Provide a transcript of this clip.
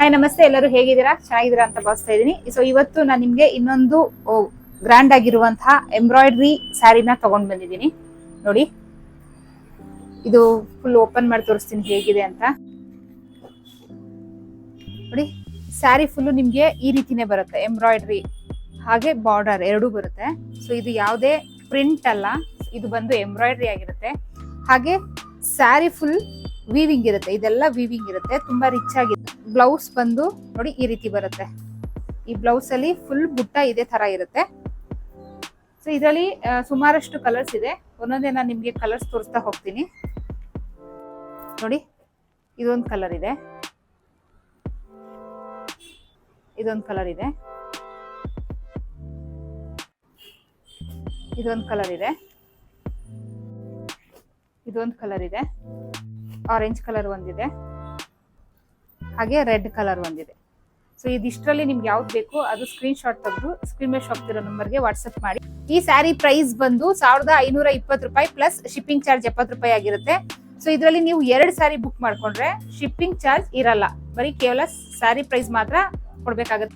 Hi ನಮಸ್ತೆ, ಎಲ್ಲರೂ ಹೇಗಿದ್ದೀರಾ? ಚೆನ್ನಾಗಿದ್ದೀರಾ ಅಂತ ಭಾವಿಸ್ತಾ ಇದ್ದೀನಿ. ಸೊ ಇವತ್ತು ನಾನು ನಿಮ್ಗೆ ಇನ್ನೊಂದು ಗ್ರ್ಯಾಂಡ್ ಆಗಿರುವಂತಹ ಎಂಬ್ರಾಯ್ಡ್ರಿ ಸ್ಯಾರಿನ ತಗೊಂಡ್ ಬಂದಿದ್ದೀನಿ. ನೋಡಿ, ಇದು ಫುಲ್ ಓಪನ್ ಮಾಡಿ ತೋರಿಸ್ತೀನಿ ಹೇಗಿದೆ ಅಂತ. ನೋಡಿ, ಸ್ಯಾರಿ ಫುಲ್ ನಿಮ್ಗೆ ಈ ರೀತಿನೇ ಬರುತ್ತೆ, ಎಂಬ್ರಾಯ್ಡ್ರಿ ಹಾಗೆ ಬಾರ್ಡರ್ ಎರಡೂ ಬರುತ್ತೆ. ಸೊ ಇದು ಯಾವುದೇ ಪ್ರಿಂಟ್ ಅಲ್ಲ, ಇದು ಬಂದು ಎಂಬ್ರಾಯ್ಡ್ರಿ ಆಗಿರುತ್ತೆ. ಹಾಗೆ ಸ್ಯಾರಿ ಫುಲ್ ವೀವಿಂಗ್ ಇರುತ್ತೆ, ಇದೆಲ್ಲ ವೀವಿಂಗ್ ಇರುತ್ತೆ, ತುಂಬಾ ರಿಚ್ ಆಗಿದೆ. ಬ್ಲೌಸ್ ಬಂದು ನೋಡಿ ಈ ರೀತಿ ಬರುತ್ತೆ. ಈ ಬ್ಲೌಸ್ ಅಲ್ಲಿ ಫುಲ್ ಬುಟ್ಟ ಇದೇ ತರ ಇರುತ್ತೆ. ಸೊ ಇದರಲ್ಲಿ ಸುಮಾರಷ್ಟು ಕಲರ್ಸ್ ಇದೆ, ಒಂದೊಂದೇ ನಾನು ನಿಮ್ಗೆ ಕಲರ್ಸ್ ತೋರಿಸ್ತಾ ಹೋಗ್ತೀನಿ. ನೋಡಿ, ಇದೊಂದು ಕಲರ್ ಇದೆ, ಇದೊಂದು ಕಲರ್ ಇದೆ, ಇದೊಂದು ಕಲರ್ ಇದೆ, ಇದೊಂದು ಕಲರ್ ಇದೆ, ಆರೆಂಜ್ ಕಲರ್ ಒಂದಿದೆ, ಹಾಗೆ ರೆಡ್ ಕಲರ್ ಒಂದಿದೆ. ಸೊ ಇದಿಷ್ಟರಲ್ಲಿ ನಿಮ್ಗೆ ಯಾವ್ದು ಬೇಕು ಅದು ಸ್ಕ್ರೀನ್ ಶಾಟ್ ತೆಗೆದು ಸ್ಕ್ರೀನ್ ಮೇಲೆ ಶಾಪ್ ಇರೋ ನಂಬರ್ಗೆ ವಾಟ್ಸ್ಆಪ್ ಮಾಡಿ. ಈ ಸ್ಯಾರಿ ಪ್ರೈಸ್ ಬಂದು 1520 ರೂಪಾಯಿ ಪ್ಲಸ್ ಶಿಪ್ಪಿಂಗ್ ಚಾರ್ಜ್ 70 ರೂಪಾಯಿ ಆಗಿರುತ್ತೆ. ಸೊ ಇದರಲ್ಲಿ ನೀವು 2 ಸ್ಯಾರಿ ಬುಕ್ ಮಾಡ್ಕೊಂಡ್ರೆ ಶಿಪ್ಪಿಂಗ್ ಚಾರ್ಜ್ ಇರಲ್ಲ, ಬರೀ ಕೇವಲ ಸ್ಯಾರಿ ಪ್ರೈಸ್ ಮಾತ್ರ ಕೊಡ್ಬೇಕಾಗುತ್ತೆ.